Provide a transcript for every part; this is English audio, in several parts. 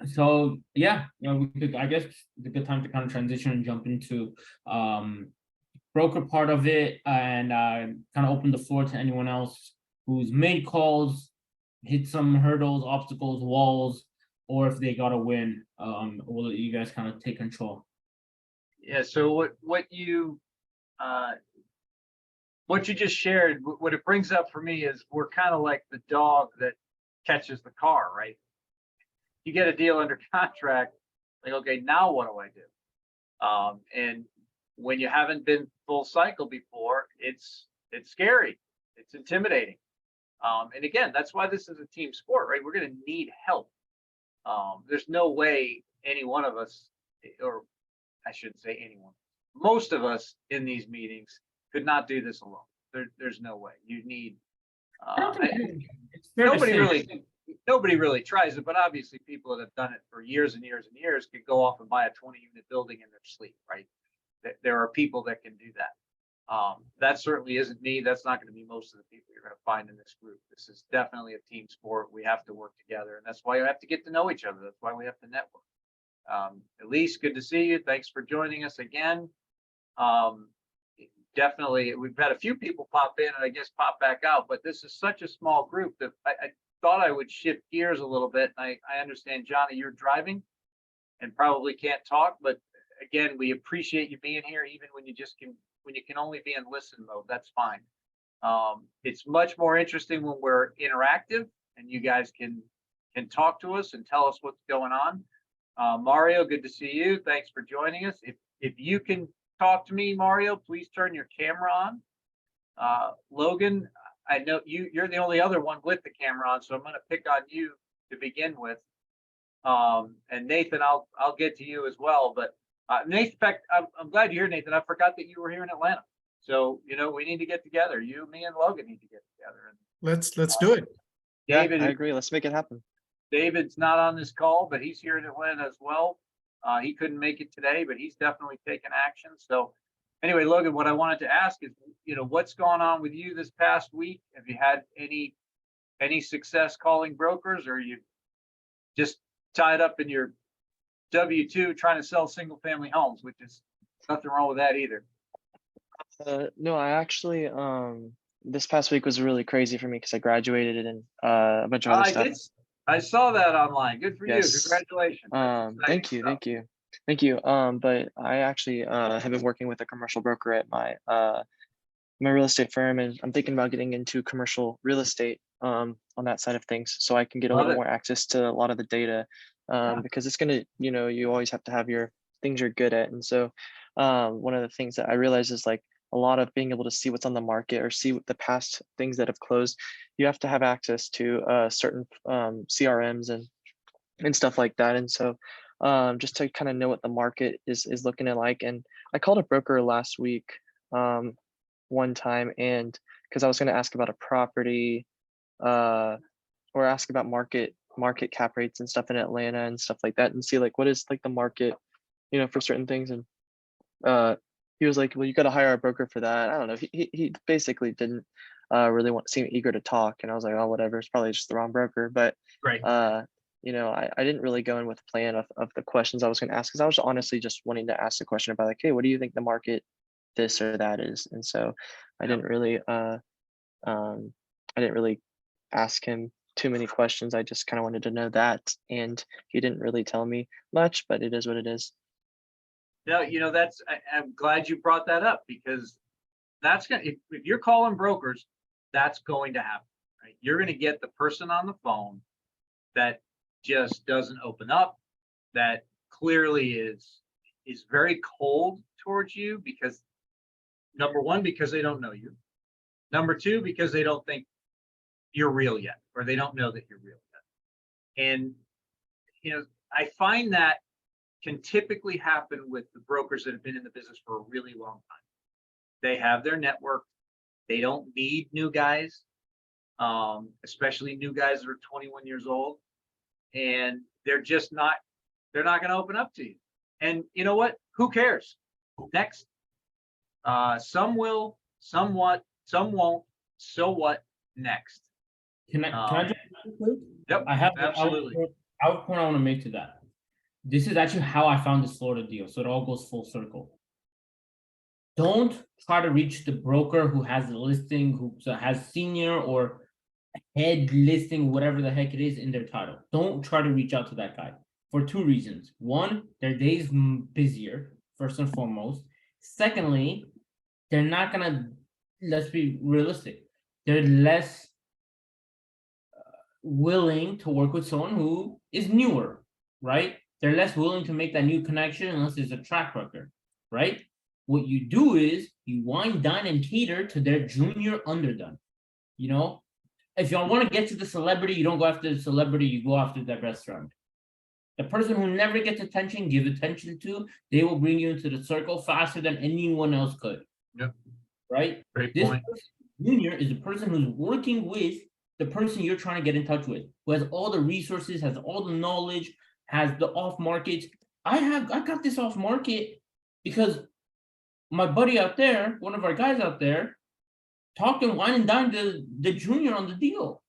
So yeah, we could, I guess it's a good time to kind of transition and jump into broker part of it, and kind of open the floor to anyone else who's made calls, hit some hurdles, obstacles, walls, or if they got a win. We'll let you guys kind of take control. Yeah. So uh, what you just shared, what it brings up for me is we're kind of like the dog that catches the car, right? You get a deal under contract, like, okay, now what do I do? And when you haven't been full cycle before, it's scary, it's intimidating. And again, that's why this is a team sport, right? We're going to need help. There's no way any one of us, or I shouldn't say anyone, most of us in these meetings could not do this alone. There's no way. You need. I don't think it's fair to Nobody say. really tries it, but obviously people that have done it for years and years and years could go off and buy a 20-unit building in their sleep, right? There are people that can do that. That certainly isn't me. That's not going to be most of the people you're going to find in this group. This is definitely a team sport. We have to work together, and that's why we have to get to know each other. That's why we have to network. Elise, good to see you. Thanks for joining us again. Definitely, we've had a few people pop in and I guess pop back out, but this is such a small group that I thought I would shift gears a little bit. And I understand, Johnny, you're driving and probably can't talk, but again, we appreciate you being here, even when you can only be in listen mode. That's fine. It's much more interesting when we're interactive and you guys can talk to us and tell us what's going on. Mario, good to see you. Thanks for joining us. If you can talk to me, Mario, please turn your camera on. Logan, I know you're the only other one with the camera on, so I'm going to pick on you to begin with. And Nathan, I'll get to you as well. But Nathan, in fact, I'm glad you're here, Nathan. I forgot that you were here in Atlanta. So we need to get together. You, me, and Logan need to get together. And let's do it. David, I agree. Let's make it happen. David's not on this call, but he's here in Atlanta as well. He couldn't make it today, but he's definitely taken action. So anyway, Logan, what I wanted to ask is, what's gone on with you this past week? Have you had any success calling brokers, or are you just tied up in your W-2 trying to sell single family homes, which is nothing wrong with that either? No, I actually, this past week was really crazy for me because I graduated and a bunch of other stuff. I saw that online. Good for Yes. you. Congratulations. Thank you. But I actually have been working with a commercial broker at my real estate firm, and I'm thinking about getting into commercial real estate on that side of things, so I can get a little more access to a lot of the data, because it's gonna, you always have to have your things you're good at. And so one of the things that I realized is, like, a lot of being able to see what's on the market or see what the past things that have closed, you have to have access to certain CRMs and stuff like that. And so just to kind of know what the market is looking at like. And I called a broker last week one time, and because I was going to ask about a property or ask about market cap rates and stuff in Atlanta and stuff like that, and see like what is like the market, for certain things. And he was like, well, you got to hire a broker for that. I don't know. He basically didn't really seem eager to talk. And I was like, oh, whatever. It's probably just the wrong broker. But, Right. I didn't really go in with a plan of the questions I was going to ask, because I was honestly just wanting to ask the question about, like, hey, what do you think the market this or that is? And so I didn't really ask him too many questions. I just kind of wanted to know that. And he didn't really tell me much, but it is what it is. No, I'm glad you brought that up, because that's going to, if you're calling brokers, that's going to happen, right? You're going to get the person on the phone that just doesn't open up, that clearly is very cold towards you, because number one, because they don't know you. Number two, because they don't think you're real yet, or they don't know that you're real yet. And, I find that can typically happen with the brokers that have been in the business for a really long time. They have their network. They don't need new guys, especially new guys that are 21 years old. And they're not going to open up to you. And you know what? Who cares? Next. Some will, some won't. So what? Next. Can I just Yep, I have absolutely. point I want to make to that. This is actually how I found this Florida deal. So it all goes full circle. Don't try to reach the broker who has the listing, who has senior or head listing, whatever the heck it is in their title. Don't try to reach out to that guy for two reasons. One, their day's busier, first and foremost. Secondly, they're not gonna, let's be realistic, they're less willing to work with someone who is newer, right? They're less willing to make that new connection unless there's a track record, right? What you do is you wine, dine, and cater to their junior underdone. You know, if you want to get to the celebrity, you don't go after the celebrity, you go after that restaurant. The person who never gets attention, give attention to, they will bring you into the circle faster than anyone else could. Yep. Right? Great This point. junior is the person who's working with the person you're trying to get in touch with, who has all the resources, has all the knowledge, has the off market. I got this off market because my buddy out there, one of our guys out there, talked and wine and dined the junior on the deal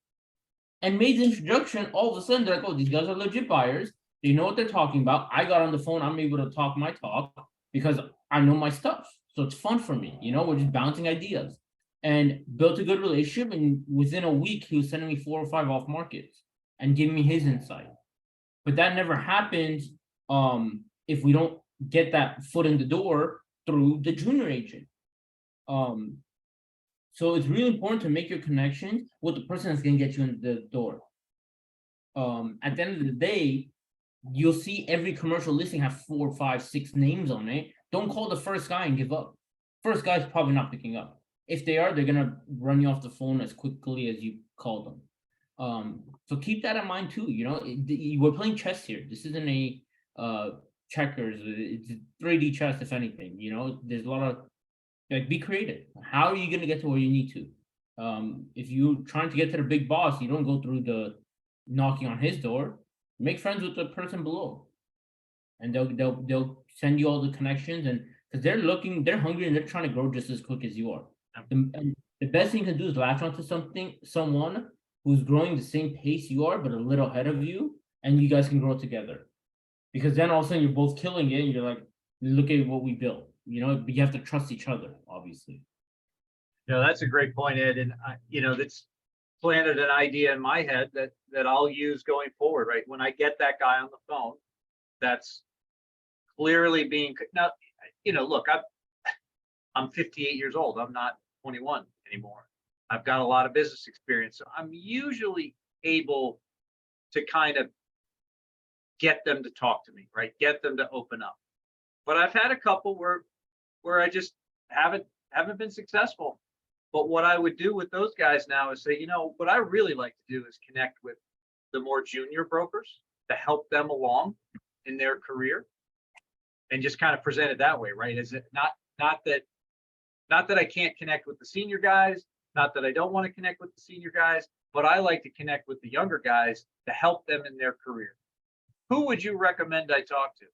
and made the introduction. All of a sudden, they're like, oh, these guys are legit buyers. They know what they're talking about. I got on the phone. I'm able to talk my talk because I know my stuff. So it's fun for me. You know, we're just bouncing ideas and built a good relationship. And within a week, he was sending me 4 or 5 off markets and giving me his insight. But that never happens if we don't get that foot in the door through the junior agent. So it's really important to make your connections with the person that's going to get you in the door. At the end of the day, you'll see every commercial listing have 4, 5, 6 names on it. Don't call the first guy and give up. First guy's probably not picking up. If they are, they're gonna run you off the phone as quickly as you call them. So keep that in mind too. You know, we're playing chess here. This isn't a checkers. It's 3D chess, if anything. You know, there's a lot of like, be creative. How are you gonna get to where you need to? If you're trying to get to the big boss, you don't go through the knocking on his door. Make friends with the person below, and they'll send you all the connections, and because they're hungry and they're trying to grow just as quick as you are. And the best thing you can do is latch onto someone who's growing the same pace you are, but a little ahead of you, and you guys can grow together. Because then all of a sudden you're both killing it, and you're like, look at what we built. You know, but you have to trust each other, obviously. Yeah, that's a great point, Ed. And that's planted an idea in my head that I'll use going forward. Right when I get that guy on the phone, that's clearly being now. Look, I'm 58 years old. I'm not 21 anymore. I've got a lot of business experience, so I'm usually able to kind of get them to talk to me, right? Get them to open up. But I've had a couple where I just haven't been successful. But what I would do with those guys now is say, what I really like to do is connect with the more junior brokers to help them along in their career, and just kind of present it that way, right? Is it not that I can't connect with the senior guys, not that I don't want to connect with the senior guys, but I like to connect with the younger guys to help them in their career. Who would you recommend I talk to?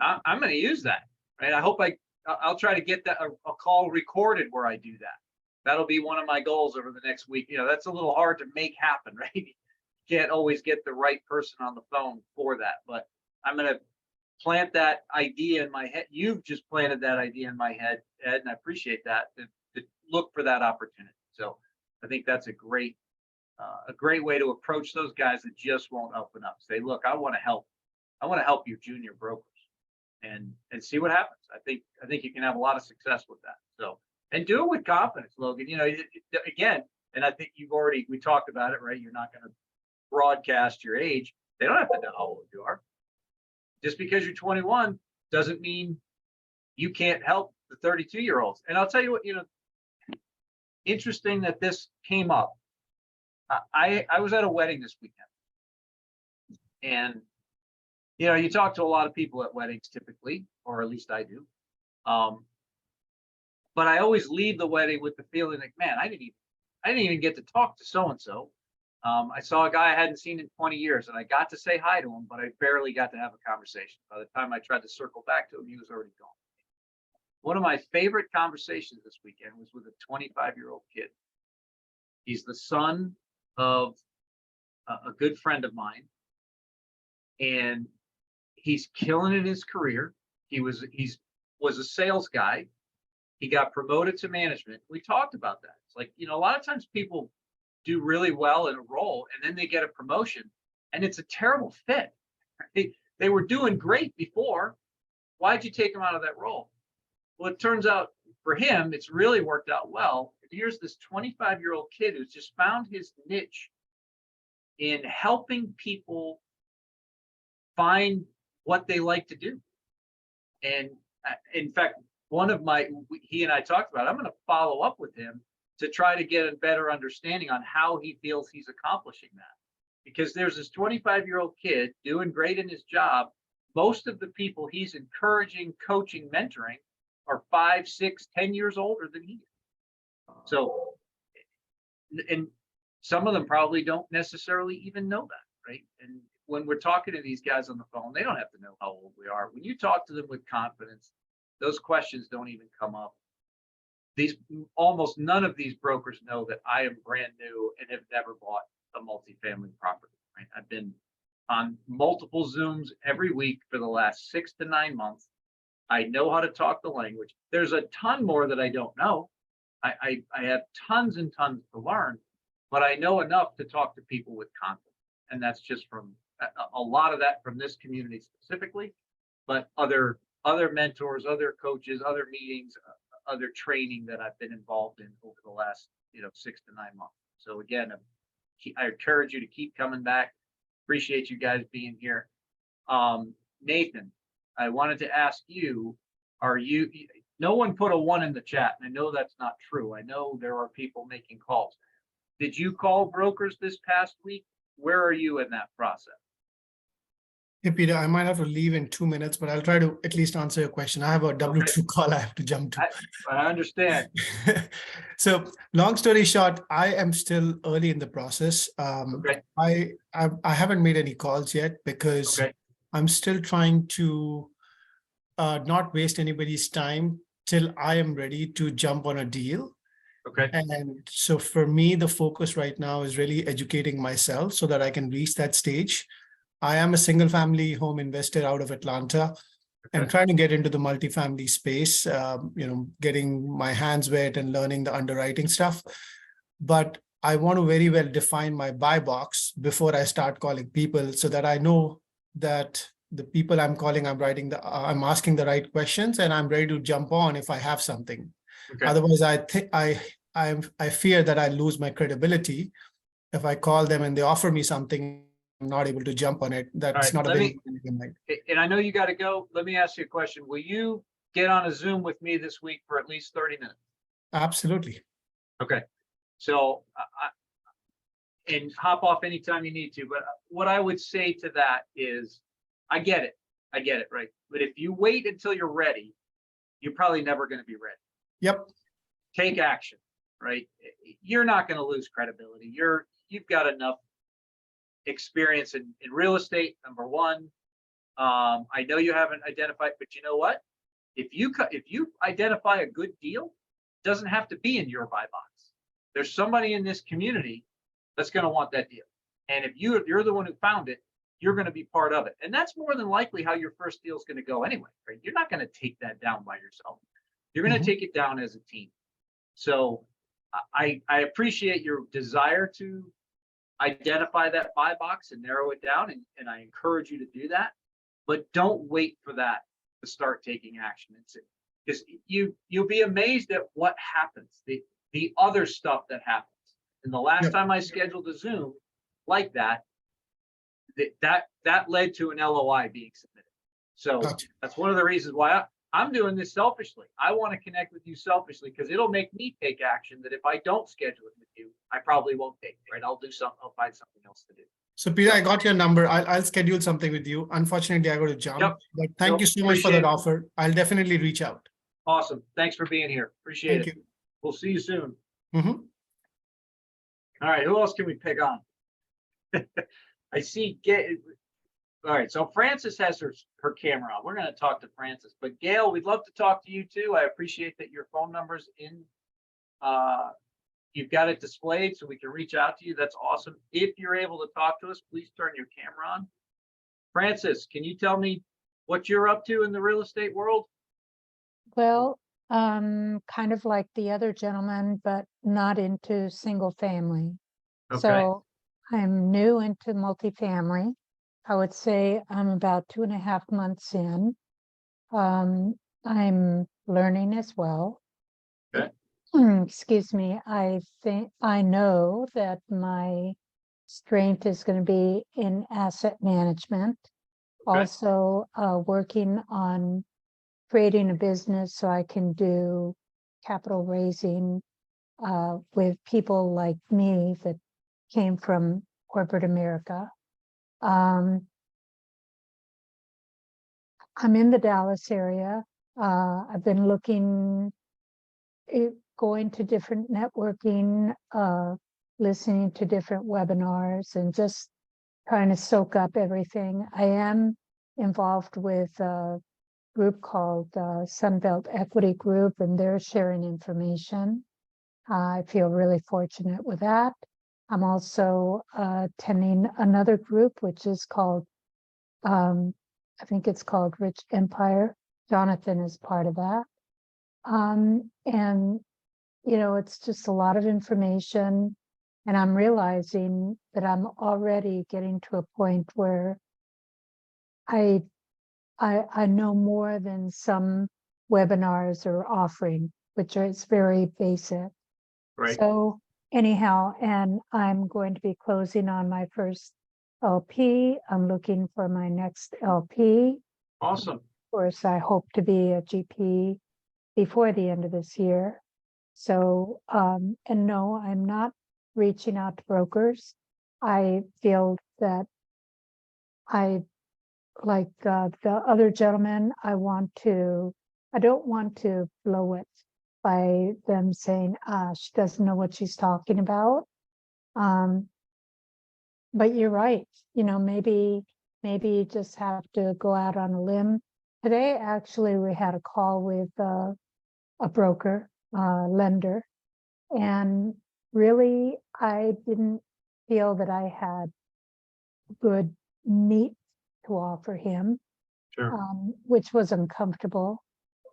I'm going to use that, right? I hope I'll try to get that a call recorded where I do that. That'll be one of my goals over the next week. That's a little hard to make happen, right? You can't always get the right person on the phone for that, but I'm going to plant that idea in my head. You've just planted that idea in my head, Ed, and I appreciate that, to look for that opportunity. So I think that's a great way to approach those guys that just won't open up. Say, look, I want to help your junior brokers, and see what happens. I think you can have a lot of success with that. So, and do it with confidence, Logan. Again, and I think we talked about it, right? You're not going to broadcast your age. They don't have to know how old you are. Just because you're 21 doesn't mean you can't help the 32-year-olds. And I'll tell you what, interesting that this came up. I was at a wedding this weekend, and you talk to a lot of people at weddings typically, or at least I do. But I always leave the wedding with the feeling like, man, I didn't even get to talk to so-and-so. I saw a guy I hadn't seen in 20 years, and I got to say hi to him, but I barely got to have a conversation. By the time I tried to circle back to him, he was already gone. One of my favorite conversations this weekend was with a 25-year-old kid. He's the son of a good friend of mine. and he's killing it in his career. Was a sales guy. He got promoted to management. We talked about that. It's like, a lot of times people do really well in a role and then they get a promotion and it's a terrible fit. They were doing great before. Why'd you take them out of that role? Well, it turns out for him, it's really worked out well. Here's this 25-year-old kid who's just found his niche in helping people find what they like to do. And in fact, he and I talked about it. I'm going to follow up with him to try to get a better understanding on how he feels he's accomplishing that. Because there's this 25-year-old kid doing great in his job. Most of the people he's encouraging, coaching, mentoring are 5, 6, 10 years older than he is. So, and some of them probably don't necessarily even know that, right? And when we're talking to these guys on the phone, they don't have to know how old we are. When you talk to them with confidence, those questions don't even come up. Almost none of these brokers know that I am brand new and have never bought a multifamily property, right? I've been on multiple Zooms every week for the last 6 to 9 months. I know how to talk the language. There's a ton more that I don't know. I have tons and tons to learn, but I know enough to talk to people with confidence. And that's just from a lot of that from this community specifically, but other mentors, other coaches, other meetings, other training that I've been involved in over the last 6 to 9 months. So again, I encourage you to keep coming back. Appreciate you guys being here. Nathan, I wanted to ask you, no one put a 1 in the chat, and I know that's not true. I know there are people making calls. Did you call brokers this past week? Where are you in that process? Hey, Peter, I might have to leave in 2 minutes, but I'll try to at least answer your question. I have a W2 call I have to jump to. I understand. So long story short, I am still early in the process. Okay. I haven't made any calls yet because I'm still trying to not waste anybody's time till I am ready to jump on a deal. Okay. And so for me, the focus right now is really educating myself so that I can reach that stage. I am a single family home investor out of Atlanta and trying to get into the multifamily space, getting my hands wet and learning the underwriting stuff. But I want to very well define my buy box before I start calling people so that I know that the people I'm calling, I'm asking the right questions and I'm ready to jump on if I have something. Okay. Otherwise, I fear that I lose my credibility if I call them and they offer me something. I'm not able to jump on it. That's not a very and I know you got to go. Let me ask you a question. Will you get on a Zoom with me this week for at least 30 minutes? Absolutely. Okay. So, and hop off anytime you need to. But what I would say to that is, I get it, right? But if you wait until you're ready, you're probably never going to be ready. Yep. Take action, right? You're not going to lose credibility. You've got enough experience in real estate, number one. I know you haven't identified, but you know what? If you identify a good deal, it doesn't have to be in your buy box. There's somebody in this community that's going to want that deal. And if you're the one who found it, you're going to be part of it. And that's more than likely how your first deal is going to go anyway, right? You're not going to take that down by yourself. You're going to take it down as a team. So I appreciate your desire to identify that buy box and narrow it down. And I encourage you to do that, but don't wait for that to start taking action. Because you'll be amazed at what happens, the other stuff that happens. And the last time I scheduled a Zoom like that led to an LOI being submitted. So that's one of the reasons why I'm doing this selfishly. I want to connect with you selfishly because it'll make me take action that if I don't schedule it with you, I probably won't take it, right? I'll find something else to do. So Peter, I got your number. I'll schedule something with you. Unfortunately, I got to jump, but thank you so much for that offer. I'll definitely reach out. Awesome. Thanks for being here. Appreciate it. Thank you. We'll see you soon. All right. Who else can we pick on? I see. All right. So Frances has her camera on. We're going to talk to Frances, but Gail, we'd love to talk to you too. I appreciate that your phone number's in. You've got it displayed so we can reach out to you. That's awesome. If you're able to talk to us, please turn your camera on. Francis, can you tell me what you're up to in the real estate world? Well, kind of like the other gentleman, but not into single family. Okay. So I'm new into multifamily. I would say I'm about 2.5 months in. I'm learning as well. Okay. Excuse me. I think I know that my strength is going to be in asset management. Okay. Also, working on creating a business so I can do capital raising with people like me that came from corporate America. I'm in the Dallas area. I've been going to different networking, listening to different webinars, and just trying to soak up everything. I am involved with a group called Sunbelt Equity Group, and they're sharing information. I feel really fortunate with that. I'm also attending another group, which is called, I think it's called Rich Empire. Jonathan is part of that. And, it's just a lot of information. And I'm realizing that I'm already getting to a point where I know more than some webinars are offering, it's very basic. Right. So anyhow, and I'm going to be closing on my first LP. I'm looking for my next LP. Awesome. Of course, I hope to be a GP before the end of this year. So, and no, I'm not reaching out to brokers. I feel that like the other gentleman, I don't want to blow it by them saying, she doesn't know what she's talking about. But you're right, maybe you just have to go out on a limb. Today, actually, we had a call with a broker, lender, and really, I didn't feel that I had good meat to offer him, Sure. which was uncomfortable.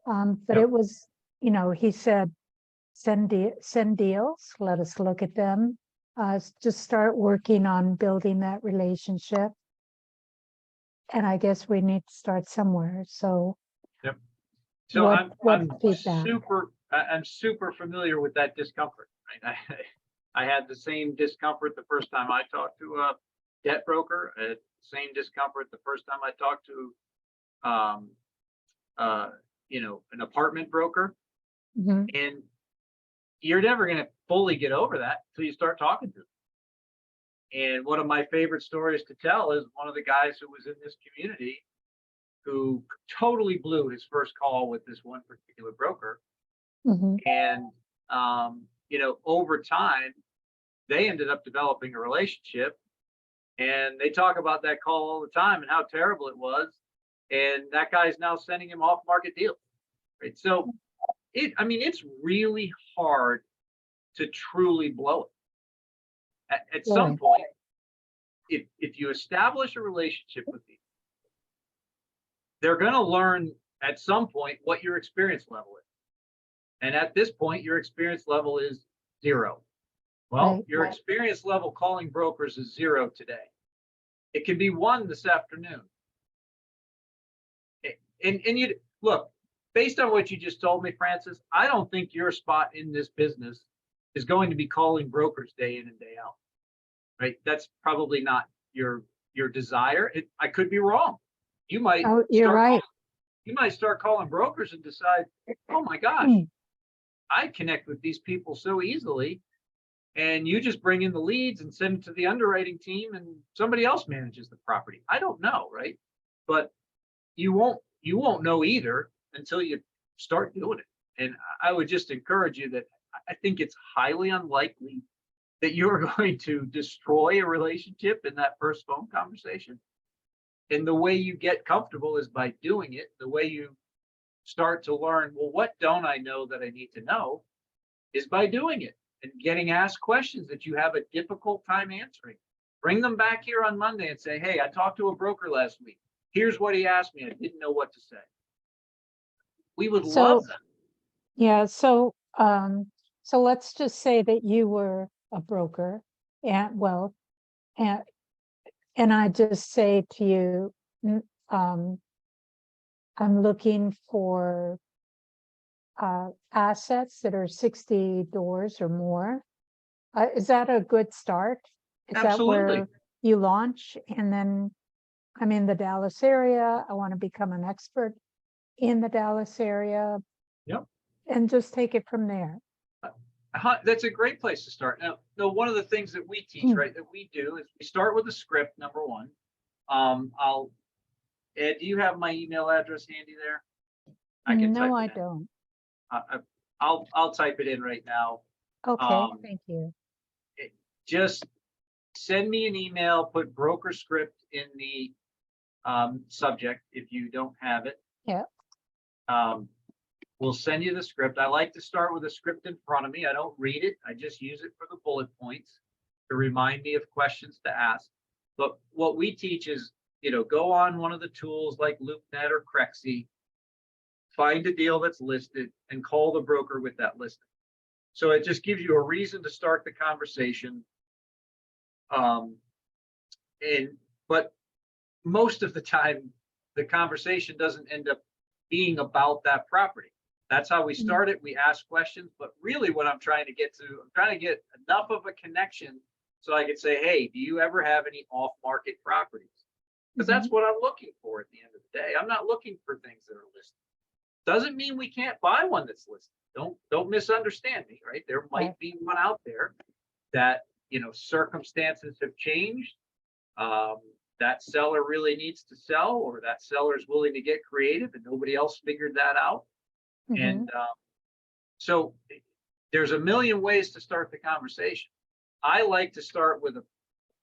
But Yep. it was, he said, send deals, let us look at them, just start working on building that relationship. And I guess we need to start somewhere. So, So what I'm feedback? super familiar with that discomfort. Right? I had the same discomfort the first time I talked to a debt broker. I had the same discomfort the first time I talked to, an apartment broker. Mhm. And you're never going to fully get over that until you start talking to them. And one of my favorite stories to tell is one of the guys who was in this community who totally blew his first call with this one particular broker. Mhm. And, over time, they ended up developing a relationship, and they talk about that call all the time and how terrible it was. And that guy's now sending him off market deals. Right. So it's really hard to truly blow it. At some Really? point, if you establish a relationship with people, they're going to learn at some point what your experience level is. And at this point, your experience level is 0. Well, Right. your experience level calling brokers is 0 today. It can be 1 this afternoon. And you look, based on what you just told me, Francis, I don't think your spot in this business is going to be calling brokers day in and day out. Right? That's probably not your desire. I could be wrong. You might. Oh, you're right. You might start calling brokers and decide, oh my gosh, I connect with these people so easily. And you just bring in the leads and send it to the underwriting team, and somebody else manages the property. I don't know, right? But you won't know either until you start doing it. And I would just encourage you that I think it's highly unlikely that you're going to destroy a relationship in that first phone conversation. And the way you get comfortable is by doing it. The way you start to learn, well, what don't I know that I need to know, is by doing it and getting asked questions that you have a difficult time answering, Bring them back here on Monday and say, hey, I talked to a broker last week. Here's what he asked me. I didn't know what to say. We would So- love that. Yeah, so let's just say that you were a broker and and I just say to you, I'm looking for assets that are 60 doors or more. Is that a good start? Is that Absolutely. where you launch? And then I'm in the Dallas area. I want to become an expert in the Dallas area. Yep. And just take it from there. That's a great place to start. Now, one of the things that we teach, right, that we do is we start with a script, number one. Ed, do you have my email address handy there? No, I don't. I'll type it in right now. Okay, thank you. Just send me an email, put broker script in the subject if you don't have it. Yeah. We'll send you the script. I like to start with a script in front of me. I don't read it. I just use it for the bullet points to remind me of questions to ask. But what we teach is, go on one of the tools like LoopNet or Crexy, find a deal that's listed and call the broker with that listing. So it just gives you a reason to start the conversation. But most of the time, the conversation doesn't end up being about that property. That's how we start it. We ask questions, but really what I'm trying to get enough of a connection so I could say, hey, do you ever have any off-market properties? Because that's what I'm looking for at the end of the day. I'm not looking for things that are listed. Doesn't mean we can't buy one that's listed. Don't misunderstand me, right? There might be one out there that, circumstances have changed. That seller really needs to sell, or that seller is willing to get creative and nobody else figured that out. And so there's a million ways to start the conversation. I like to start with a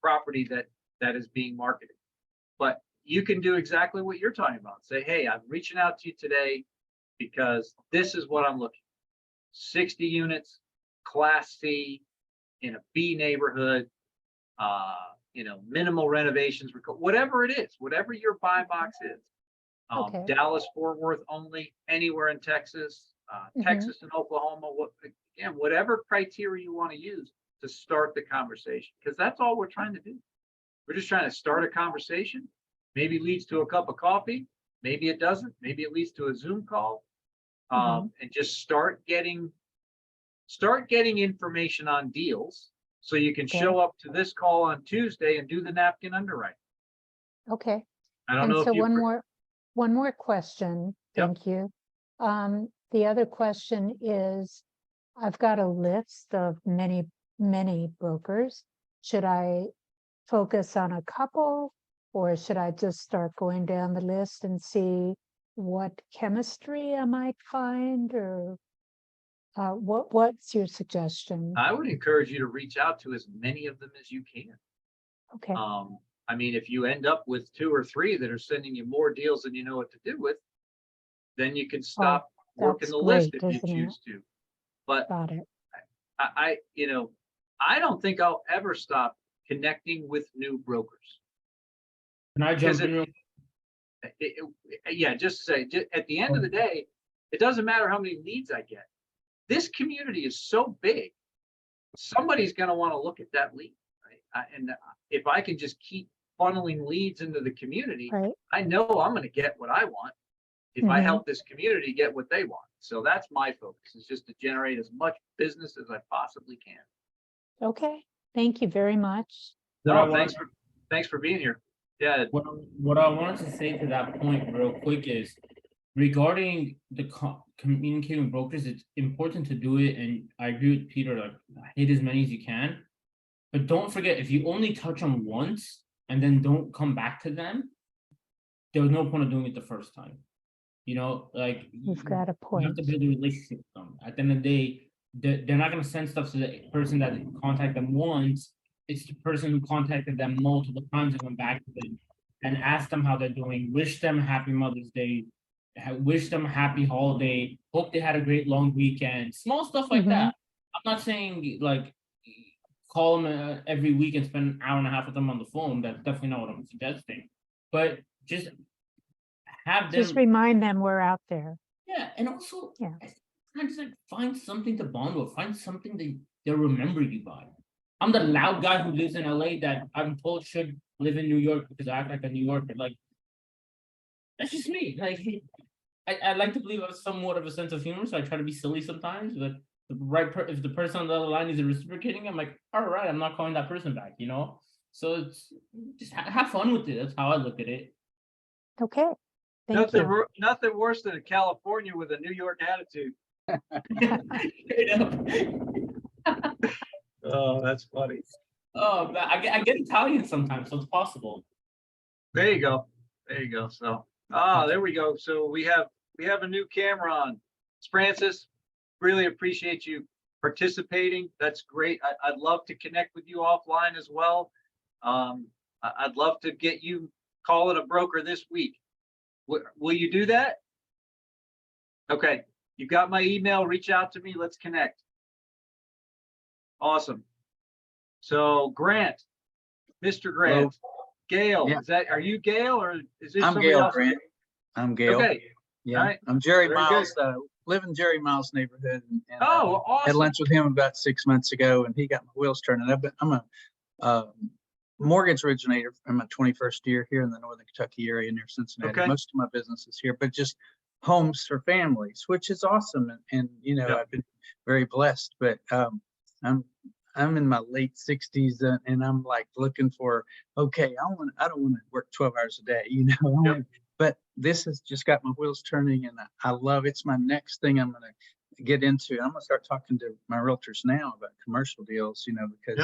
property that is being marketed, but you can do exactly what you're talking about. Say, hey, I'm reaching out to you today because this is what I'm looking for. 60 units, Class C, in a B neighborhood, minimal renovations, whatever it is, whatever your buy box is. Dallas, Fort Worth only, anywhere in Texas, Texas and Oklahoma, whatever criteria you want to use to start the conversation, because that's all we're trying to do. We're just trying to start a conversation. Maybe leads to a cup of coffee. Maybe it doesn't. Maybe it leads to a Zoom call. And just start getting information on deals so you can show up to this call on Tuesday and do the napkin underwriting. Okay. I don't know if you one more question. Yep. Thank you. The other question is, I've got a list of many brokers. Should I focus on a couple, or should I just start going down the list and see what chemistry I might find, or what's your suggestion? I would encourage you to reach out to as many of them as you can. Okay. If you end up with 2 or 3 that are sending you more deals than you know what to do with, then you can stop working the list if you choose to. But Got it. I don't think I'll ever stop connecting with new brokers. Can I jump in? Just say, at the end of the day, it doesn't matter how many leads I get. This community is so big, somebody's going to want to look at that lead, right? And if I can just keep funneling leads into the community, I know I'm going to get what I want if I help this community get what they want. So that's my focus, is just to generate as much business as I possibly can. Okay. Thank you very much. No, thanks for being here. Yeah. What I wanted to say to that point real quick is, regarding the communicating with brokers, it's important to do it. And I agree with Peter, like, hit as many as you can. But don't forget, if you only touch them once and then don't come back to them, there was no point of doing it the first time. Like, You've got a you have point. to build a relationship with them. At the end of the day, they're not going to send stuff to the person that contacted them once. It's the person who contacted them multiple times and went back to them and asked them how they're doing, wish them happy Mother's Day, wish them happy holiday, hope they had a great long weekend, small stuff like that. I'm not saying like call them every week and spend an hour and a half with them on the phone. That's definitely not what I'm suggesting. But just have them. Just remind them we're out there. Yeah, and also, Yeah. kind of like find something to bond with, find something that they'll remember you by. I'm the loud guy who lives in LA that I'm told should live in New York because I act like a New Yorker. Like, that's just me. Like, I like to believe I have somewhat of a sense of humor, so I try to be silly sometimes. But if the person on the other line isn't reciprocating, I'm like, all right, I'm not calling that person back, you know. So it's just have fun with it. That's how I look at it. Okay. Thank you. Nothing worse than a California with a New York attitude. Straight up. Oh, that's funny. Oh, but I get Italian sometimes, so it's possible. There you go. There you go. So, there we go. So we have a new camera on. Francis, really appreciate you participating. That's great. I'd love to connect with you offline as well. I'd love to get you calling a broker this week. Will you do that? Okay. You got my email. Reach out to me. Let's connect. Awesome. So Grant, Mr. Grant, Gail, Yeah. are you Gail or is this I'm somebody Gail else? Grant. I'm Gail. Okay. Yeah. All right. I'm Jerry Very Miles. Live in Jerry Miles neighborhood. And Oh, had awesome. lunch with him about 6 months ago, and he got my wheels turning. I'm a mortgage originator in my 21st year here in the Northern Kentucky area near Cincinnati. Okay. Most of my business is here, but just homes for families, which is awesome. And you know, Yeah. I've been very blessed. But I'm in my late 60s, and I'm like looking for, okay, I don't want to work 12 hours a day, you know. Yep. But this has just got my wheels turning, and I love it's my next thing I'm going to get into. I'm going to start talking to my realtors now about commercial deals, you know, because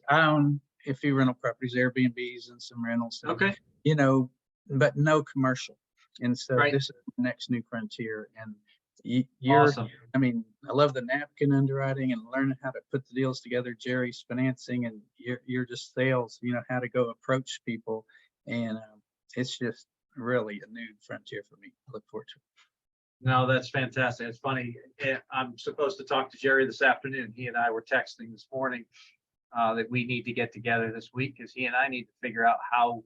I own a few rental properties, Airbnbs and some rentals, Okay. you know, but no commercial. And so Right. this is the next new frontier. And you're, Awesome. I mean, I love the napkin underwriting and learning how to put the deals together. Jerry's financing, and you're just sales, you know, how to go approach people. And it's just really a new frontier for me. I look forward to it. No, that's fantastic. It's funny. I'm supposed to talk to Jerry this afternoon. He and I were texting this morning that we need to get together this week because he and I need to figure out how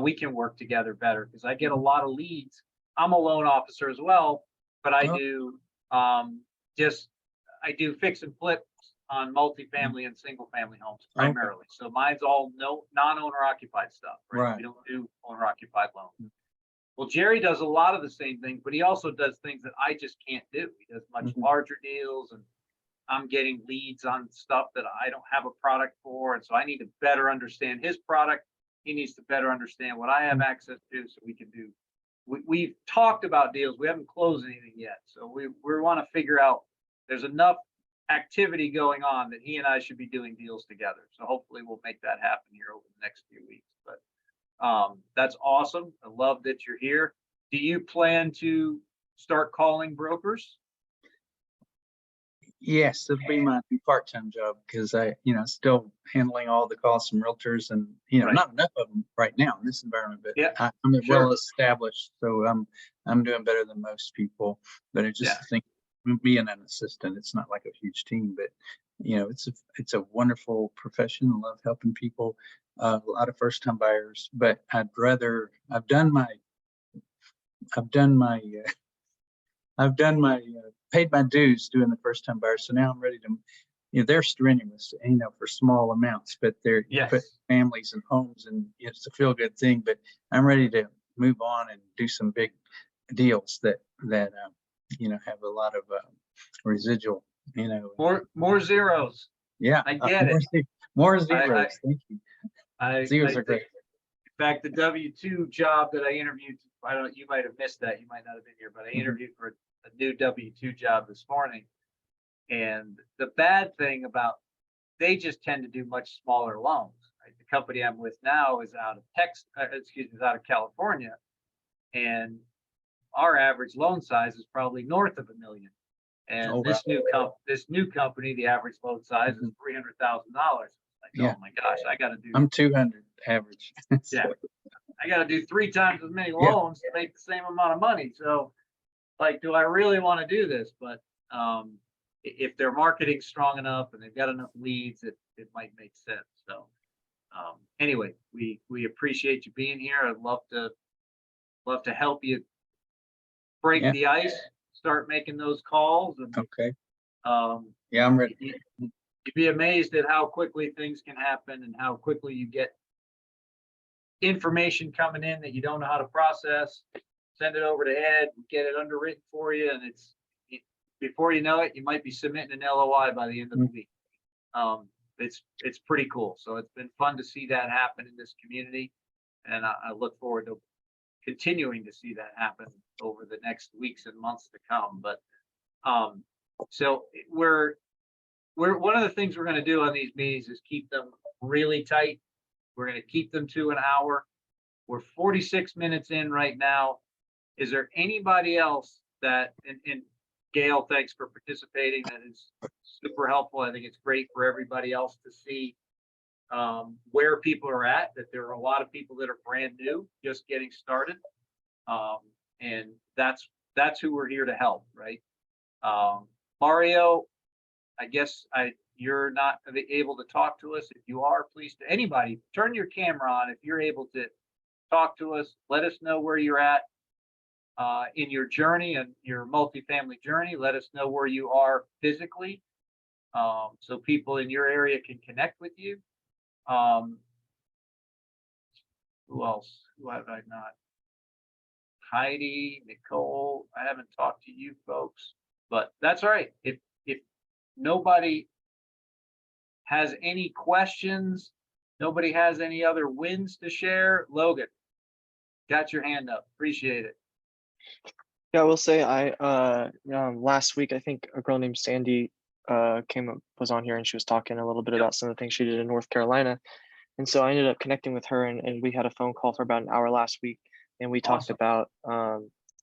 we can work together better, because I get a lot of leads. I'm a loan officer as well, but I do I do fix and flip on multifamily and single family homes primarily. So mine's all non-owner occupied stuff, right? We don't do owner occupied loans. Well, Jerry does a lot of the same things, but he also does things that I just can't do. He does much larger deals, and I'm getting leads on stuff that I don't have a product for. And so I need to better understand his product. He needs to better understand what I have access to, so we can do. We've talked about deals. We haven't closed anything yet. So we want to figure out, there's enough activity going on that he and I should be doing deals together. So hopefully we'll make that happen here over the next few weeks. But that's awesome. I love that you're here. Do you plan to start calling brokers? Yes, it'll be my part-time job, because I, you know, still handling all the calls from realtors, and you know, not enough of them right now in this environment. But I'm well established, so I'm doing better than most people. But I just think being an assistant, it's not like a huge team, but you know, it's a wonderful profession. I love helping people. A lot of first-time buyers, but I've paid my dues doing the first-time buyers. So now I'm ready to, you know, they're strenuous, you know, for small amounts, but they're put families and homes, and it's a feel-good thing. But I'm ready to move on and do some big deals that you know, have a lot of residual, you know. More zeros. Yeah, I get it. More zeros. Thank you. Zeros are great. In fact, the W-2 job that I interviewed, you might have missed that. You might not have been here, but I interviewed for a new W-2 job this morning. And the bad thing about, they just tend to do much smaller loans. Right? The company I'm with now is out of California, and our average loan size is probably north of $1 million. And this new company, the average loan size is $300,000. Like, oh my gosh, I got to do. I'm 200 average. Yeah, I got to do 3 times as many loans to make the same amount of money. So, like, do I really want to do this? But if their marketing's strong enough and they've got enough leads, it might make sense. So anyway, we appreciate you being here. I'd love to help you break Yeah. the ice, start making those calls, and Okay. yeah, I'm ready. you'd be amazed at how quickly things can happen and how quickly you get information coming in that you don't know how to process. Send it over to Ed, get it underwritten for you, and before you know it, you might be submitting an LOI by the end of the week. It's pretty cool. So it's been fun to see that happen in this community, and I look forward to continuing to see that happen over the next weeks and months to come. But so we're one of the things we're going to do on these meetings is keep them really tight. We're going to keep them to an hour. We're 46 minutes in right now. Is there anybody else that, and Gail, thanks for participating. That is super helpful. I think it's great for everybody else to see where people are at, that there are a lot of people that are brand new, just getting started. And that's who we're here to help, right? Mario, I guess you're not able to talk to us. If you are, please, to anybody, turn your camera on. If you're able to talk to us, let us know where you're at in your journey and your multifamily journey. Let us know where you are physically, so people in your area can connect with you. Who else? Who have I not? Heidi, Nicole. I haven't talked to you folks, but that's all right. If nobody has any questions, nobody has any other wins to share, Logan, got your hand up. Appreciate it. Yeah, I will say last week I think a girl named Sandy was on here, and she was talking a little bit about some of the things she did in North Carolina. And so I ended up connecting with her, and we had a phone call for about an hour last week, and we talked about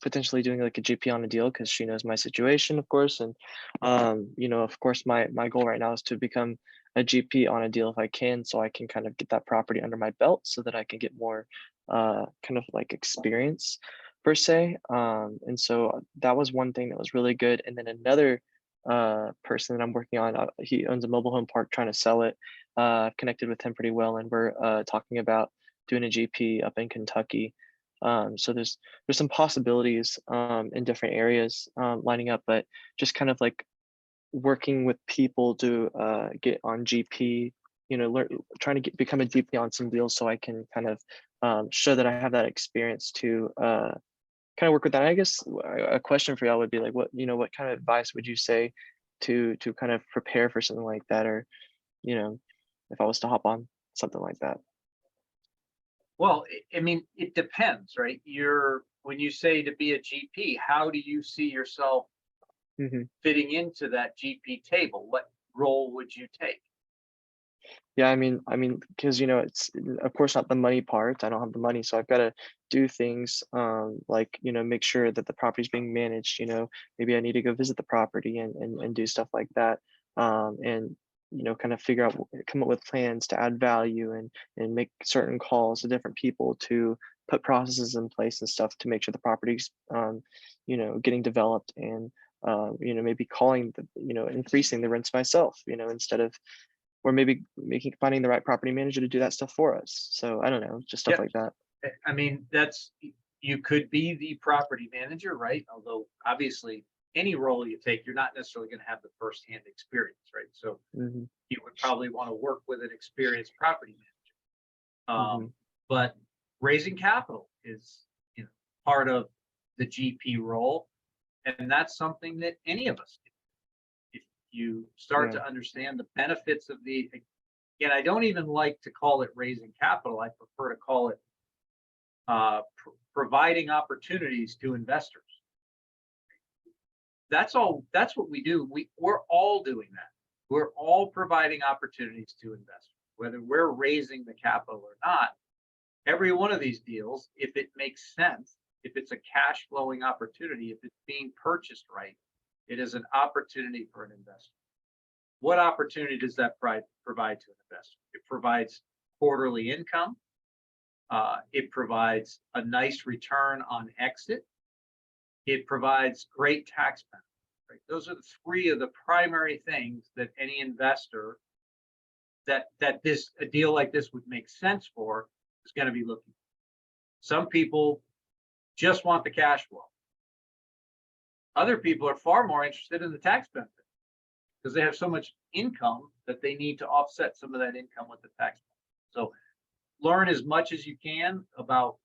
potentially doing like a GP on a deal, because she knows my situation, of course. And of course my goal right now is to become a GP on a deal if I can, so I can kind of get that property under my belt so that I can get more kind of like experience per se. And so that was one thing that was really good. And then another person that I'm working on, he owns a mobile home park, trying to sell it. I've connected with him pretty well, and we're talking about doing a GP up in Kentucky. So there's some possibilities in different areas lining up, but just kind of like working with people to get on GP, trying to become a GP on some deals, so I can kind of show that I have that experience to kind of work with that. I guess a question for y'all would be like, what kind of advice would you say to kind of prepare for something like that, or if I was to hop on something like that? Well, I mean, it depends, right? When you say to be a GP, how do you see yourself fitting into that GP table? What role would you take? Yeah, I mean, because it's of course not the money part. I don't have the money, so I've got to do things like make sure that the property's being managed. Maybe I need to go visit the property and do stuff like that, and kind of come up with plans to add value and make certain calls to different people to put processes in place and stuff to make sure the property's getting developed, and maybe increasing the rents myself, instead of, or maybe finding the right property manager to do that stuff for us. So I don't know, just stuff like that. I mean, you could be the property manager, right? Although obviously any role you take, you're not necessarily going to have the firsthand experience, right? So you would probably want to work with an experienced property manager. But raising capital is part of the GP role, and that's something that any of us do. If you start to understand the benefits of again, I don't even like to call it raising capital. I prefer to call it providing opportunities to investors. That's what we do. We're all doing that. We're all providing opportunities to investors, whether we're raising the capital or not. Every one of these deals, if it makes sense, if it's a cash flowing opportunity, if it's being purchased right, it is an opportunity for an investor. What opportunity does that provide to an investor? It provides quarterly income. It provides a nice return on exit. It provides great tax benefits. Right? Those are the three of the primary things that any investor that a deal like this would make sense for is going to be looking. Some people just want the cash flow. Other people are far more interested in the tax benefit because they have so much income that they need to offset some of that income with the tax benefit. So learn as much as you can about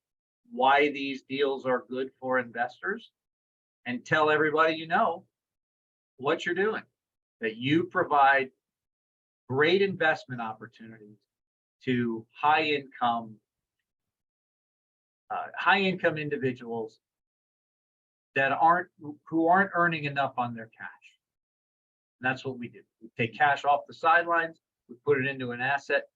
why these deals are good for investors, and tell everybody you know what you're doing, that you provide great investment opportunities to high income individuals that who aren't earning enough on their cash. And that's what we do. We take cash off the sidelines, we put it into an asset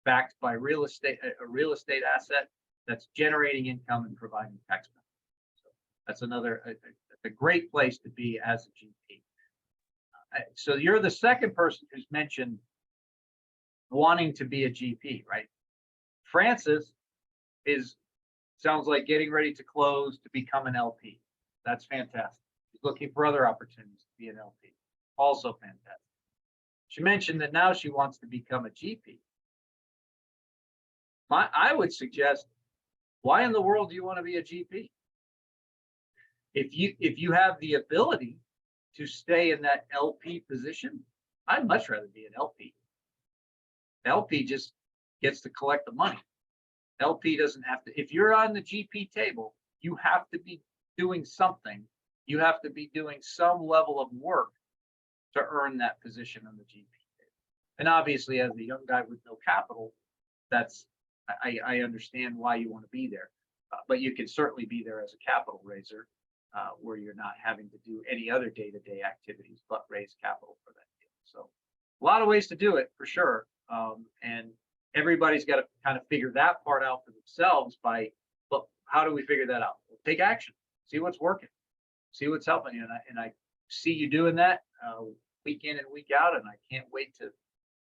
backed by real estate, a real estate asset that's generating income and providing tax benefits. So that's a great place to be as a GP. So you're the second person who's mentioned wanting to be a GP, right? Francis sounds like getting ready to close to become an LP. That's fantastic. She's looking for other opportunities to be an LP. Also fantastic. She mentioned that now she wants to become a GP. I would suggest, why in the world do you want to be a GP? If you have the ability to stay in that LP position, I'd much rather be an LP. LP just gets to collect the money. LP doesn't have to. If you're on the GP table, you have to be doing something. You have to be doing some level of work to earn that position on the GP table. And obviously, as a young guy with no capital, I understand why you want to be there. But you can certainly be there as a capital raiser, where you're not having to do any other day-to-day activities but raise capital for that deal. So a lot of ways to do it for sure. And everybody's got to kind of figure that part out for themselves by, well, how do we figure that out? Well, take action, see what's working, see what's helping you. And I see you doing that week in and week out. And I can't wait to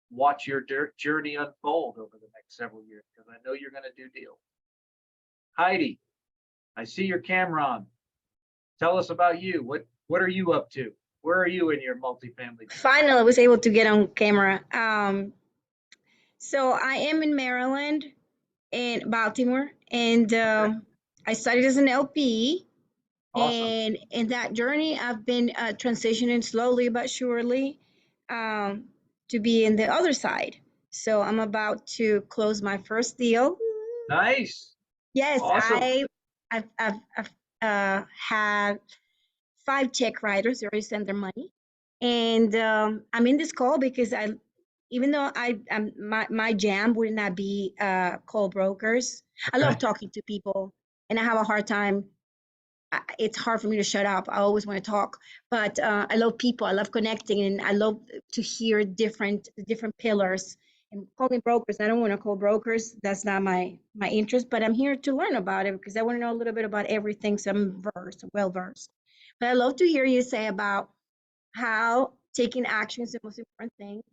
watch your journey unfold over the next several years, because I know you're going to do deals. Heidi, I see your camera on. Tell us about you. What are you up to? Where are you in your multifamily? Finally, I was able to get on camera. So I am in Maryland, in Baltimore, and I started as an LP. Awesome. And in that journey, I've been transitioning slowly but surely to be in the other side. So I'm about to close my first deal. Nice. Yes, Awesome. I've had 5 check writers. They already sent their money, and I'm in this call because even though my jam would not be call brokers. I love talking to people, and I have a hard time. It's hard for me to shut up. I always want to talk, but I love people. I love connecting, and I love to hear different pillars. And calling brokers, I don't want to call brokers. That's not my interest. But I'm here to learn about it because I want to know a little bit about everything. So I'm well versed. But I love to hear you say about how taking action is the most important thing.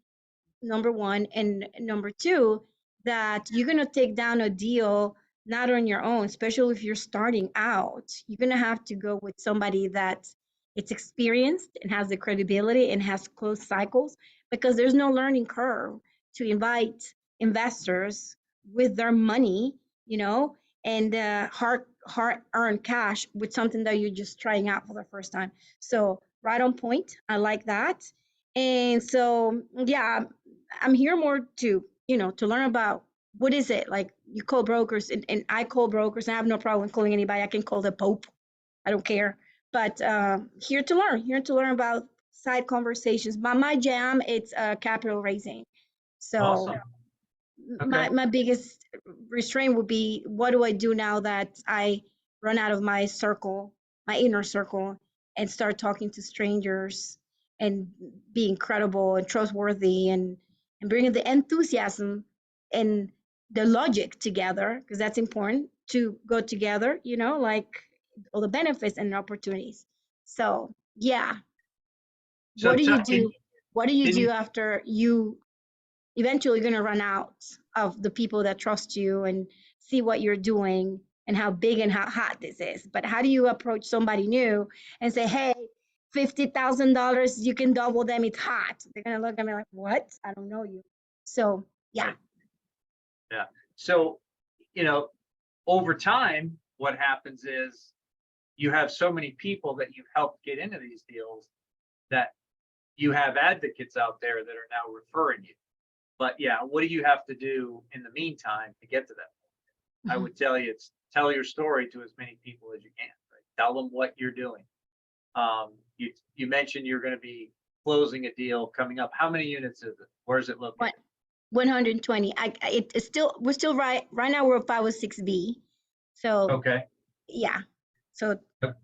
Number one, and number two, that you're gonna take down a deal not on your own, especially if you're starting out. You're gonna have to go with somebody that it's experienced and has the credibility and has closed cycles, because there's no learning curve to invite investors with their money, and hard-earned cash with something that you're just trying out for the first time. So right on point. I like that. And so, yeah, I'm here more to learn about what is it like. You call brokers, and I call brokers. I have no problem calling anybody. I can call the Pope. I don't care. But here to learn about side conversations. My jam, it's capital raising. So Awesome. Okay. my biggest restraint would be, what do I do now that I run out of my circle, my inner circle, and start talking to strangers and being credible and trustworthy, and bringing the enthusiasm and the logic together, because that's important to go together, like all the benefits and opportunities. So yeah. So What do you tell- do? What do you can do you- after you eventually going to run out of the people that trust you and see what you're doing and how big and how hot this is? But how do you approach somebody new and say, hey, $50,000, you can double them, it's hot? They're going to look at me like, what? I don't know you. So, yeah. Right. Yeah. So, you know, over time, what happens is you have so many people that you've helped get into these deals that you have advocates out there that are now referring you. But yeah, what do you have to do in the meantime to get to that point? I would tell you, it's tell your story to as many people as you can. Right? Tell them what you're doing. You mentioned you're going to be closing a deal coming up. How many units is it? Where is it located? 120. It's still, we're still right now we're 506B. So Okay. yeah. So Yep.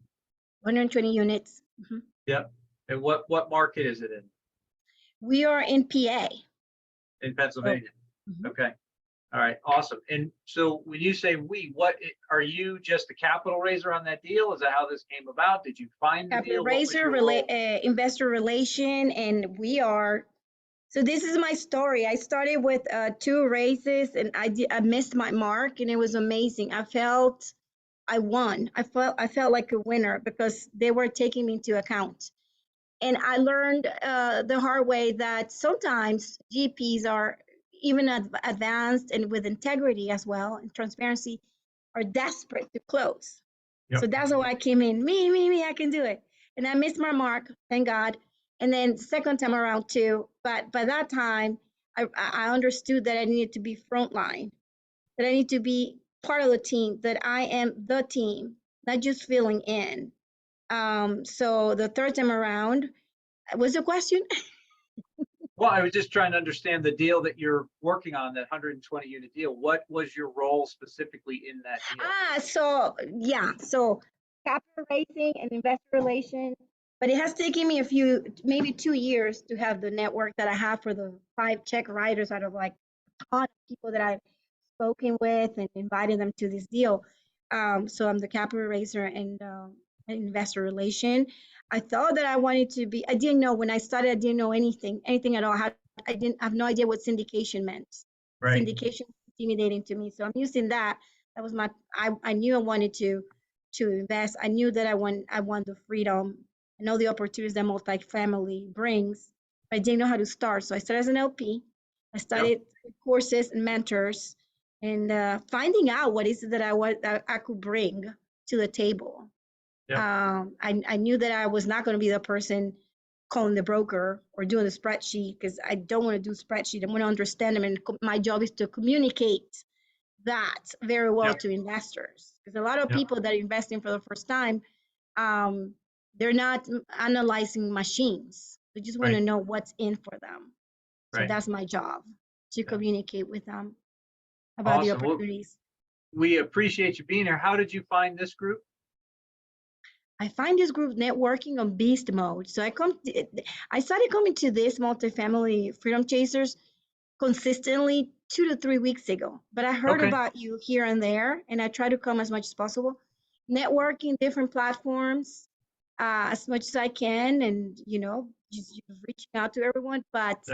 120 units. Mhm. Yep. And what market is it in? We are in PA. In Pennsylvania. Mhm. Okay. All right. Awesome. And so when you say we, what are you just a capital raiser on that deal? Is that how this came about? Did you find the Capital deal? What was raiser, your role? investor relation, and we are. So this is my story. I started with 2 raises, and I missed my mark, and it was amazing. I won. I felt like a winner because they were taking me into account. And I learned the hard way that sometimes GPs are even advanced and with integrity as well and transparency are desperate to close. Yep. So that's how I came in. Me, I can do it. And I missed my mark, thank God. And then second time around too. But by that time, I understood that I needed to be frontline, that I need to be part of the team, that I am the team, not just filling in. So the third time around, was the question? Well, I was just trying to understand the deal that you're working on, that 120 unit deal. What was your role specifically in that deal? So yeah, so capital raising and investor relations, but it has taken me maybe 2 years to have the network that I have for the 5 check writers out of like a ton of people that I've spoken with and invited them to this deal. So I'm the capital raiser and investor relation. I thought that I wanted to be. I didn't know when I started. I didn't know anything at all. I didn't have no idea what syndication meant. Right. Syndication was intimidating to me, so I'm using that. That was my. I knew I wanted to invest. I knew that I want the freedom and all the opportunities that multifamily brings. But I didn't know how to start, so I started as an LP. I started courses and mentors, and finding out what is it that I could bring to the table. I knew that I was not going to be the person calling the broker or doing the spreadsheet, because I don't want to do spreadsheet. I want to understand them, and my job is to communicate that very well to investors. Because a lot of people that are investing for the first time, they're not analyzing machines. They just want to know what's in for them. So that's my job, to communicate with them about the opportunities. Well, we appreciate you being here. How did you find this group? I find this group networking on beast mode. So I started coming to this multifamily freedom chasers consistently 2 to 3 weeks ago. But I heard about you here and there, and I try to come as much as possible. Networking different platforms as much as I can, and just reaching out to everyone. But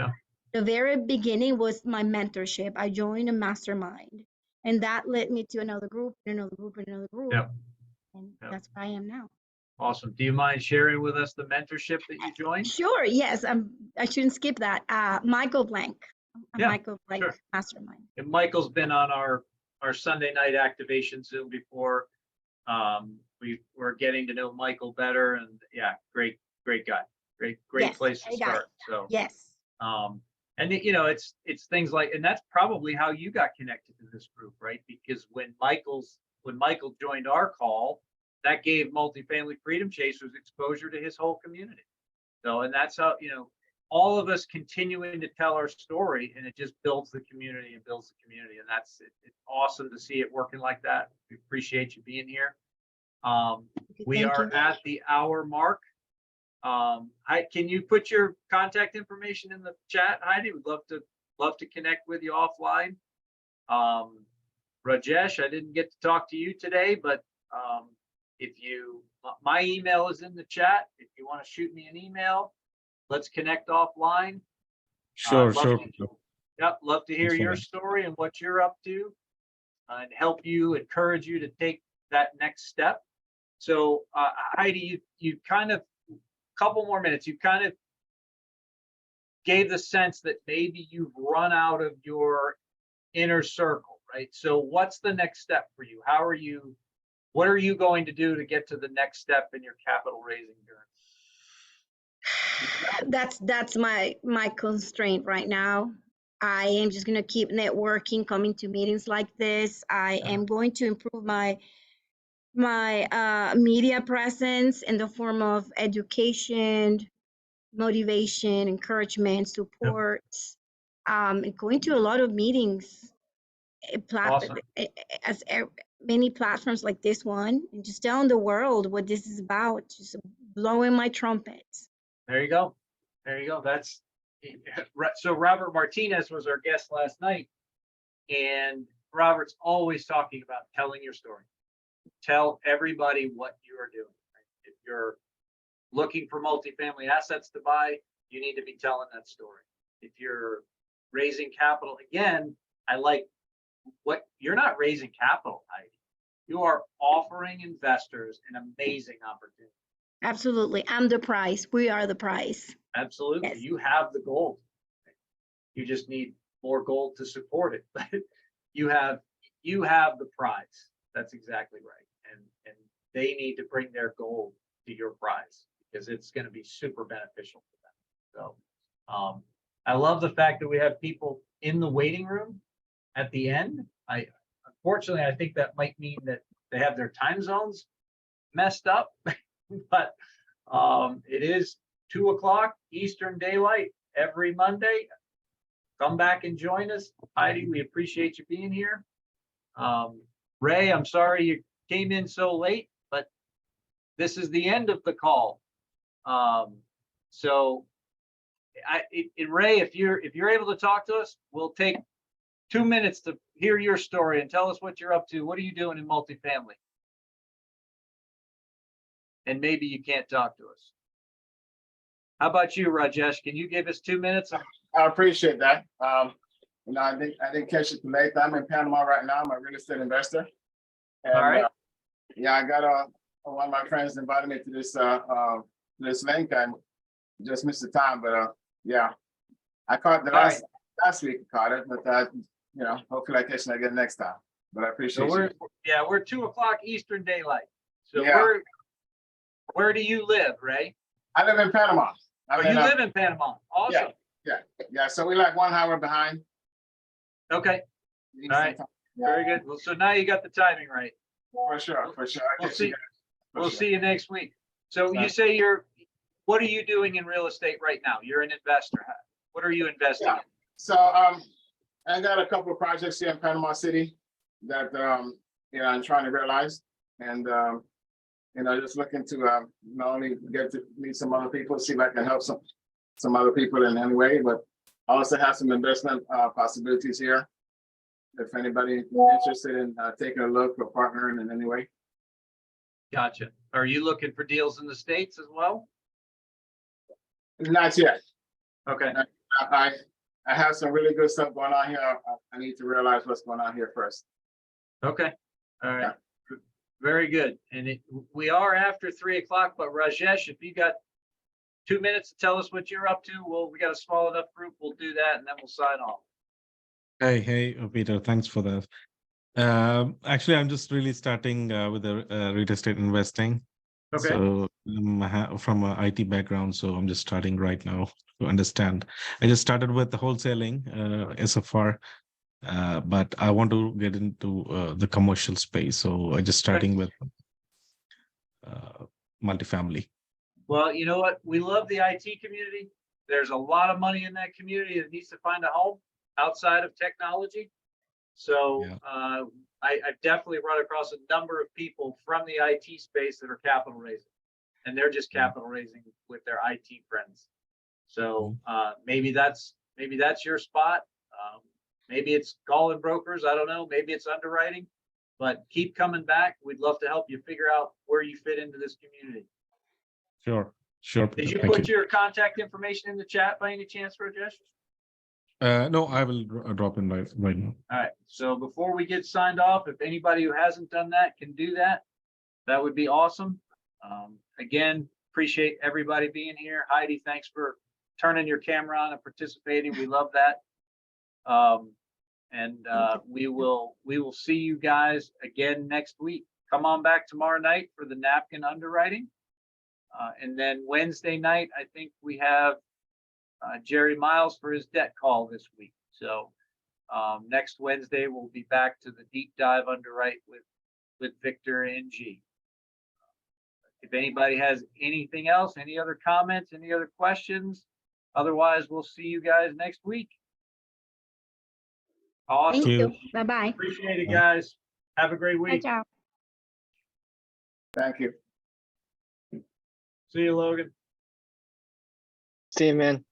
the very beginning was my mentorship. I joined a mastermind, and that led me to another group, and another group, and another group. And that's where I am now. Awesome. Do you mind sharing with us the mentorship that you joined? Sure. Yes. I shouldn't skip that. Michael Blank. Michael Blank Mastermind. And Michael's been on our Sunday night activation Zoom before. We're getting to know Michael better, and great guy. Great place to start. So yes. And it's things like, and that's probably how you got connected to this group, right? Because when Michael joined our call, that gave Multifamily Freedom Chasers exposure to his whole community. So, and that's how, all of us continuing to tell our story, and it just builds the community and builds the community. And that's it. It's awesome to see it working like that. We appreciate you being here. We are at the hour mark. Can you put your contact information in the chat, Heidi? We'd love to connect with you offline. Rajesh, I didn't get to talk to you today, but my email is in the chat. If you want to shoot me an email, let's connect offline. Sure. Love to hear your story and what you're up to, and encourage you to take that next step. So Heidi, you kind of, couple more minutes, you kind of gave the sense that maybe you've run out of your inner circle, right? So what's the next step for you? What are you going to do to get to the next step in your capital raising journey? That's my constraint right now. I am just going to keep networking, coming to meetings like this. I am going to improve my media presence in the form of education, motivation, encouragement, support. Going to a lot of meetings, Awesome. as many platforms like this one, and just telling the world what this is about, just blowing my trumpets. There you go. There you go. That's so Robert Martinez was our guest last night, and Robert's always talking about telling your story. Tell everybody what you are doing. Right? If you're looking for multifamily assets to buy, you need to be telling that story. If you're raising capital, again, I like what you're not raising capital, Heidi. You are offering investors an amazing opportunity. Absolutely. I'm the prize. We are the prize. Absolutely. Yes. You have the gold. You just need more gold to support it. you have the prize. That's exactly right. And they need to bring their gold to your prize because it's going to be super beneficial for them. So I love the fact that we have people in the waiting room at the end. Unfortunately, I think that might mean that they have their time zones messed up, but it is 2 o'clock Eastern Daylight every Monday. Come back and join us. Heidi, we appreciate you being here. Ray, I'm sorry you came in so late, but this is the end of the call. So Ray, if you're able to talk to us, we'll take 2 minutes to hear your story and tell us what you're up to. What are you doing in multifamily? And maybe you can't talk to us. How about you, Rajesh? Can you give us 2 minutes? I appreciate that. I didn't catch it late. I'm in Panama right now. I'm a real estate investor. And, All right. I got one of my friends invited me to this link. I just missed the time, but I caught the last week. I caught it, but hopefully I catch it again next time. But I appreciate it. We're 2 o'clock Eastern Daylight. So where do you live, Ray? I live in Panama. You live in Panama. Awesome. Yeah. So we're like 1 hour behind. Okay. All right. Very good. Well, so now you got the timing right. For sure. We'll see you next week. So you say what are you doing in real estate right now? You're an investor. What are you investing in? So I got a couple of projects here in Panama City that I'm trying to realize, and just looking to not only get to meet some other people, see if I can help some other people in any way, but I also have some investment possibilities here. If anybody interested in taking a look or partnering in any way. Gotcha. Are you looking for deals in the States as well? Not yet. Okay. I have some really good stuff going on here. I need to realize what's going on here first. Okay. All right. Yeah. Very good. And we are after 3 o'clock, but Rajesh, if you got 2 minutes to tell us what you're up to, we got a small enough group. We'll do that and then we'll sign off. Hey, Peter, thanks for that. Actually, I'm just really starting with the real estate investing. Okay. So I'm from an IT background, so I'm just starting right now to understand. I just started with the wholesaling SFR, but I want to get into the commercial space. So I just starting with multifamily. Well, you know what? We love the IT community. There's a lot of money in that community that needs to find a home outside of technology. So I've definitely run across a number of people from the IT space that are capital raising, and they're just capital raising with their IT friends. So maybe that's your spot. Maybe it's calling brokers. I don't know. Maybe it's underwriting, but keep coming back. We'd love to help you figure out where you fit into this community. Sure. Did you put your contact information in the chat by any chance, Rajesh? No, I will drop in right now. All right. So before we get signed off, if anybody who hasn't done that can do that, that would be awesome. Again, appreciate everybody being here. Heidi, thanks for turning your camera on and participating. We love that. We will see you guys again next week. Come on back tomorrow night for the napkin underwriting. And then Wednesday night, I think we have Jerry Miles for his debt call this week. So next Wednesday, we'll be back to the deep dive underwrite with Victor and G. If anybody has anything else, any other comments, any other questions, otherwise we'll see you guys next week. Awesome. Thank you. Bye-bye. Appreciate it, guys. Have a great week. Ciao. Thank you. See you, Logan. See you, man.